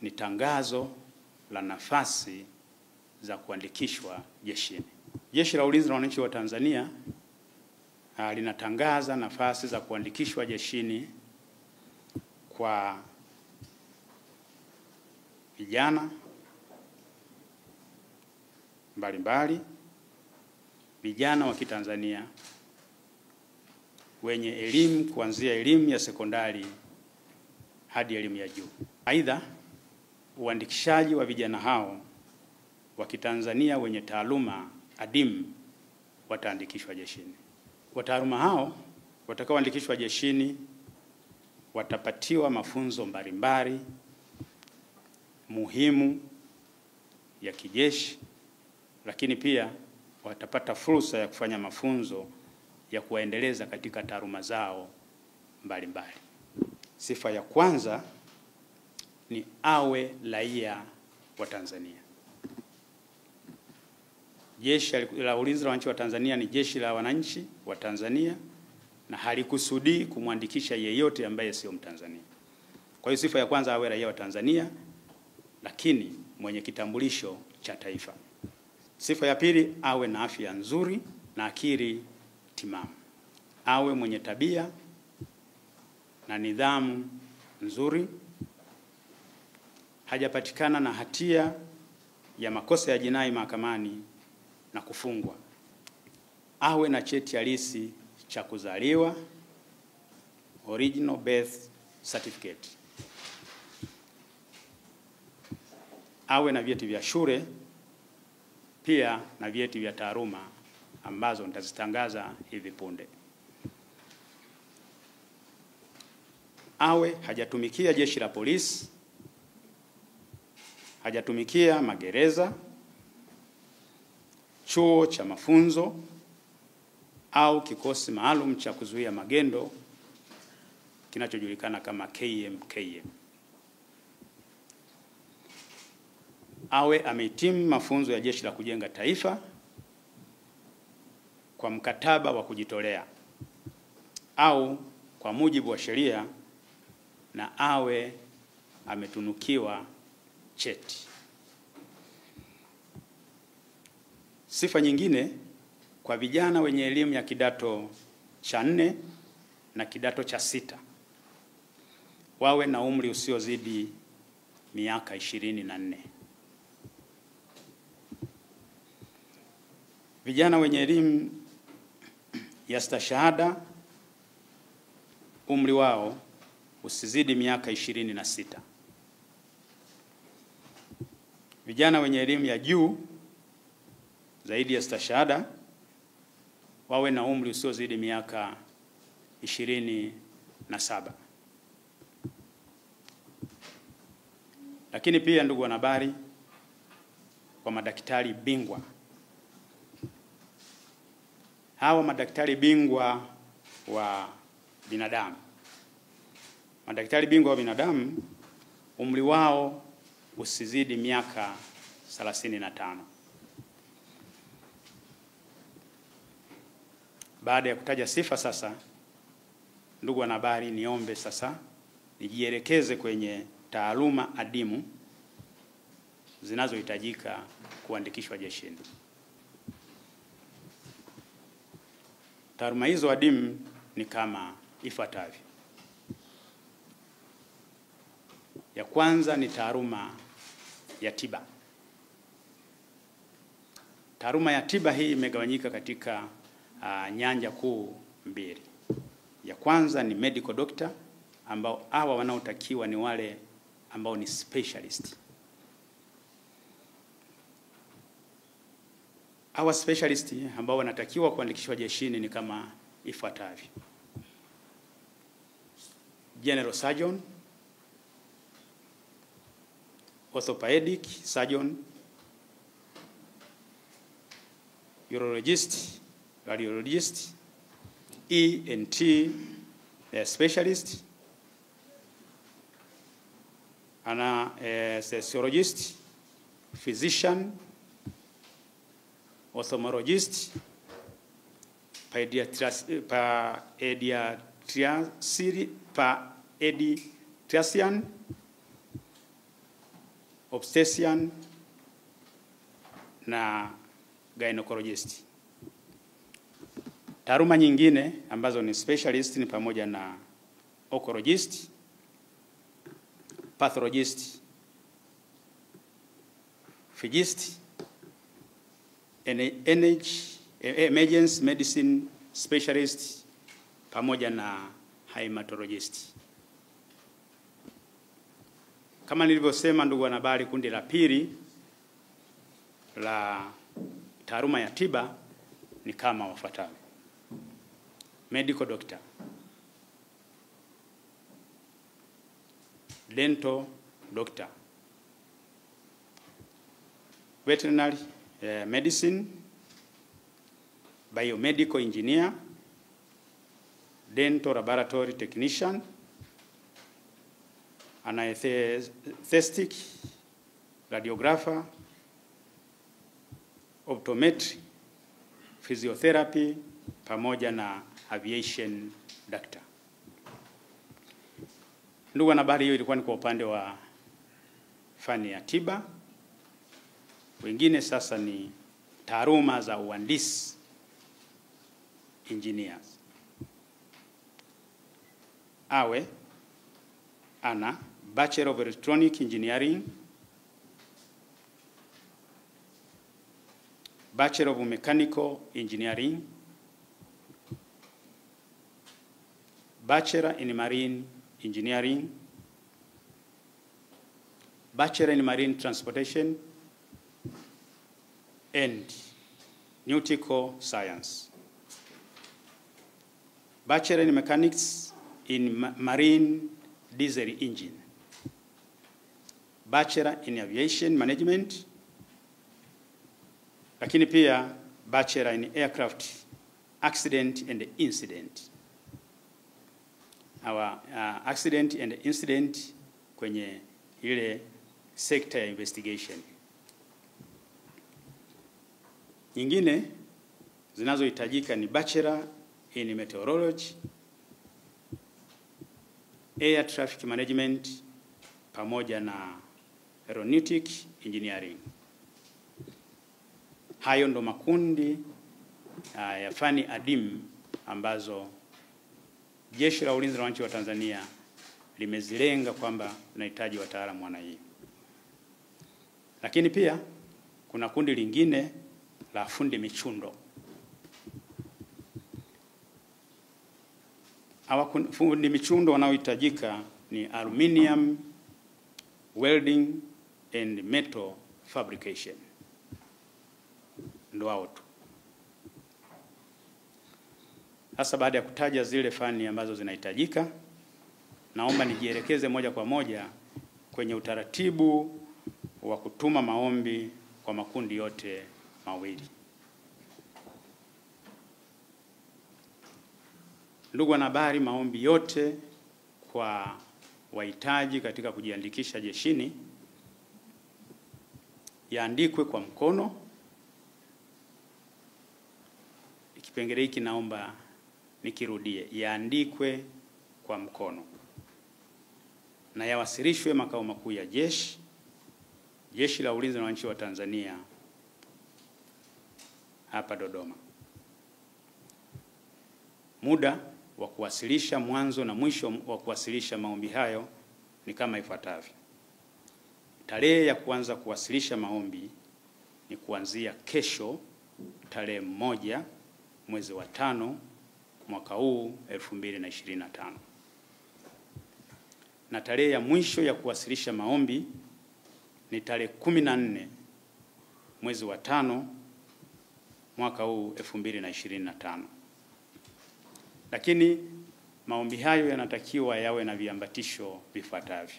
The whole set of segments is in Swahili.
ni tangazo la nafasi za kuandikishwa jeshini. Jeshi la Ulinzi la Wananchi wa Tanzania linatangaza nafasi za kuandikishwa jeshini kwa vijana mbalimbali, vijana wa Kitanzania wenye elimu kuanzia elimu ya sekondari hadi elimu ya juu. Aidha, uandikishaji wa vijana hao wa Kitanzania wenye taaluma adimu wataandikishwa jeshini. Wataaluma hao watakaoandikishwa jeshini watapatiwa mafunzo mbalimbali muhimu ya kijeshi, lakini pia watapata fursa ya kufanya mafunzo ya kuwaendeleza katika taaluma zao mbalimbali. Sifa ya kwanza ni awe raia wa Tanzania. Jeshi la Ulinzi la Wananchi wa Tanzania ni jeshi la wananchi wa Tanzania na halikusudii kumwandikisha yeyote ambaye sio Mtanzania. Kwa hiyo sifa ya kwanza awe raia wa Tanzania, lakini mwenye kitambulisho cha taifa. Sifa ya pili, awe na afya nzuri na akili timamu. Awe mwenye tabia na nidhamu nzuri, hajapatikana na hatia ya makosa ya jinai mahakamani na kufungwa. Awe na cheti halisi cha kuzaliwa, original birth certificate. Awe na vyeti vya shule pia na vyeti vya taaluma ambazo nitazitangaza hivi punde. Awe hajatumikia jeshi la polisi, hajatumikia magereza, chuo cha mafunzo au kikosi maalum cha kuzuia magendo kinachojulikana kama KMKM. Awe amehitimu mafunzo ya Jeshi la Kujenga Taifa kwa mkataba wa kujitolea au kwa mujibu wa sheria, na awe ametunukiwa cheti. Sifa nyingine kwa vijana wenye elimu ya kidato cha 4 na kidato cha 6, wawe na umri usiozidi miaka 24. Vijana wenye elimu ya stashahada, umri wao usizidi miaka 26. Vijana wenye elimu ya juu zaidi ya stashahada wawe na umri usiozidi miaka 27. Lakini pia, ndugu wanahabari, kwa madaktari bingwa, hawa madaktari bingwa wa binadamu, madaktari bingwa wa binadamu umri wao usizidi miaka 35. Baada ya kutaja sifa sasa, ndugu wanahabari, niombe sasa nijielekeze kwenye taaluma adimu zinazohitajika kuandikishwa jeshini. Taaluma hizo adimu ni kama ifuatavyo. Ya kwanza ni taaluma ya tiba. Taaluma ya tiba hii imegawanyika katika nyanja kuu mbili. Ya kwanza ni medical doctor, ambao hawa wanaotakiwa ni wale ambao ni specialist. Hawa specialist ambao wanatakiwa kuandikishwa jeshini ni kama ifuatavyo: general surgeon, orthopedic surgeon, urologist, radiologist, ENT specialist, anesthesiologist, physician, ophthalmologist, pediatrician, obstetrician na gynecologist. Taaluma nyingine ambazo ni specialist ni pamoja na oncologist, pathologist, physicist, emergency medicine specialist pamoja na hematologist. Kama nilivyosema, ndugu wanahabari, kundi la pili la taaluma ya tiba ni kama wafuatavyo: medical doctor, dental doctor, veterinary medicine, biomedical engineer, dental laboratory technician, anesthetic, radiographer, optometry, physiotherapy pamoja na aviation doctor. Ndugu wanahabari, hiyo ilikuwa ni kwa upande wa fani ya tiba. Wengine sasa ni taaluma za uhandisi, engineers. Awe ana Bachelor of Electronic Engineering, Bachelor of Mechanical Engineering, Bachelor in Marine Engineering, Bachelor in Marine Transportation and Nautical Science, Bachelor in Mechanics in Marine Diesel Engine, Bachelor in Aviation Management, lakini pia Bachelor in Aircraft Accident and Incident. Our accident and incident kwenye ile sector ya investigation. Nyingine zinazohitajika ni Bachelor in Meteorology, Air Traffic Management pamoja na Aeronautic Engineering. Hayo ndo makundi ya fani adimu ambazo Jeshi la Ulinzi la Wananchi wa Tanzania limezilenga kwamba tunahitaji wataalamu wana hii. Lakini pia kuna kundi lingine la fundi michundo. Hawa fundi michundo wanaohitajika ni aluminium welding and metal fabrication. Ndo hao tu. Sasa baada ya kutaja zile fani ambazo zinahitajika, naomba nijielekeze moja kwa moja kwenye utaratibu wa kutuma maombi kwa makundi yote mawili. Ndugu wanahabari, maombi yote kwa wahitaji katika kujiandikisha jeshini yaandikwe kwa mkono. Kipengele hiki naomba nikirudie, yaandikwe kwa mkono na yawasilishwe makao makuu ya Jeshi la Ulinzi la Wananchi wa Tanzania hapa Dodoma. Muda wa kuwasilisha, mwanzo na mwisho wa kuwasilisha maombi hayo ni kama ifuatavyo. Tarehe ya kuanza kuwasilisha maombi ni kuanzia kesho tarehe 1 mwezi wa 5 mwaka huu 2025. Na tarehe ya mwisho ya kuwasilisha maombi ni tarehe 14 mwezi wa 5 mwaka huu 2025. Lakini maombi hayo yanatakiwa yawe na viambatisho vifuatavyo.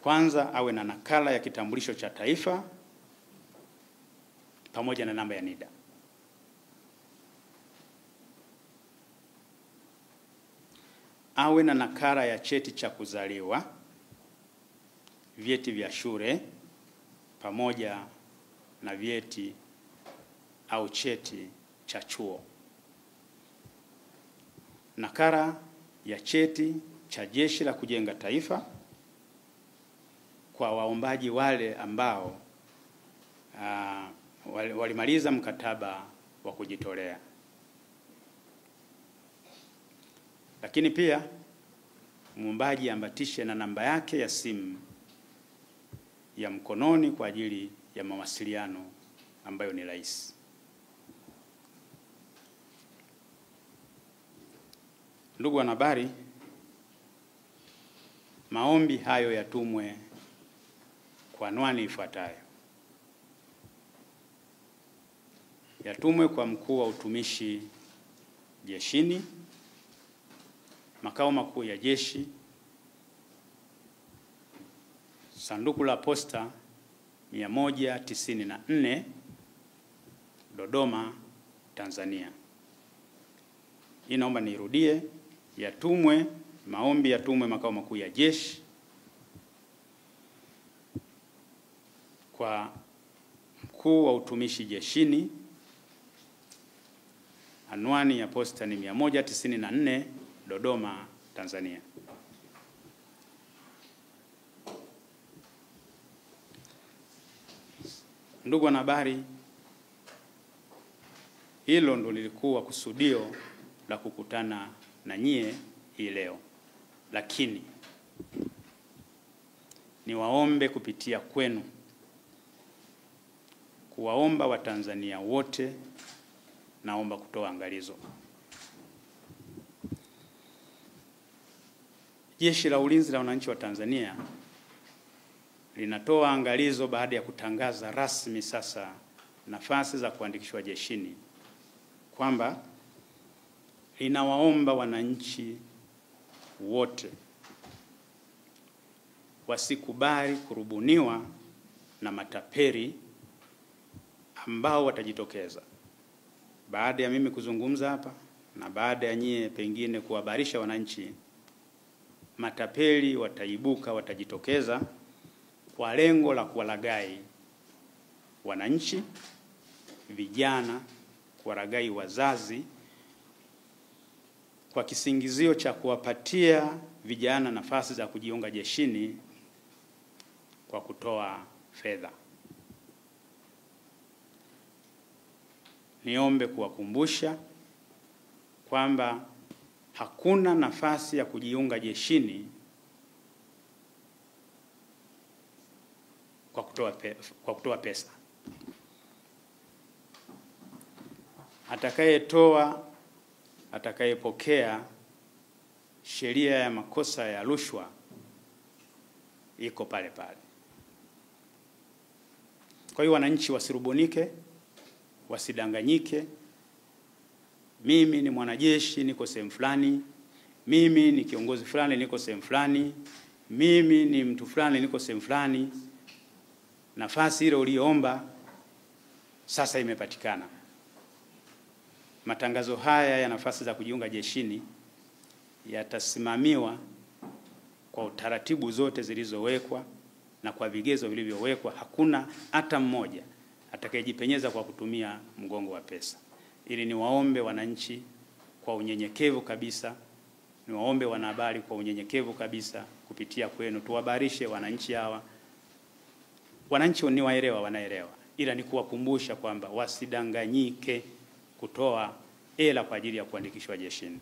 Kwanza, awe na nakala ya kitambulisho cha taifa pamoja na namba ya NIDA. Awe na nakala ya cheti cha kuzaliwa, vyeti vya shule pamoja na vyeti au cheti cha chuo. Nakala ya cheti cha Jeshi la Kujenga Taifa kwa waombaji wale ambao walimaliza mkataba wa kujitolea. Lakini pia muombaji ambatishe na namba yake ya simu ya mkononi kwa ajili ya mawasiliano ambayo ni rahisi. Ndugu wanahabari, maombi hayo yatumwe kwa anwani ifuatayo. Yatumwe kwa Mkuu wa Utumishi Jeshini, Makao Makuu ya Jeshi, Sanduku la Posta 194, Dodoma, Tanzania. Hii naomba nirudie. Maombi yatumwe Makao Makuu ya Jeshi kwa Mkuu wa Utumishi Jeshini, anwani ya posta ni 194, Dodoma, Tanzania. Ndugu wanahabari, hilo ndo lilikuwa kusudio la kukutana na nyie hii leo, lakini niwaombe kupitia kwenu kuwaomba Watanzania wote, naomba kutoa angalizo. Jeshi la Ulinzi la Wananchi wa Tanzania linatoa angalizo baada ya kutangaza rasmi sasa nafasi za kuandikishwa jeshini kwamba linawaomba wananchi wote wasikubali kurubuniwa na matapeli ambao watajitokeza baada ya mimi kuzungumza hapa na baada ya nyie pengine kuhabarisha wananchi. Matapeli wataibuka, watajitokeza kwa lengo la kuwalaghai wananchi, vijana, kuwalaghai wazazi kwa kisingizio cha kuwapatia vijana nafasi za kujiunga jeshini kwa kutoa fedha. Niombe kuwakumbusha kwamba hakuna nafasi ya kujiunga jeshini kwa kutoa pesa. Atakayepokea, sheria ya makosa ya rushwa iko pale pale. Kwa hiyo wananchi wasirubunike, wasidanganyike. Mimi ni mwanajeshi niko sehemu fulani, mimi ni kiongozi fulani niko sehemu fulani, mimi ni mtu fulani niko sehemu fulani. Nafasi ile uliomba sasa imepatikana. Matangazo haya ya nafasi za kujiunga jeshini yatasimamiwa kwa utaratibu zote zilizowekwa na kwa vigezo vilivyowekwa. Hakuna hata mmoja atakayejipenyeza kwa kutumia mgongo wa pesa. Ili niwaombe wananchi kwa unyenyekevu kabisa, niwaombe wanahabari kwa unyenyekevu kabisa, kupitia kwenu tuwabarishe wananchi hawa. Wananchi ni waelewa, wanaelewa, ila ni kuwakumbusha kwamba wasidanganyike kutoa hela kwa ajili ya kuandikishwa jeshini.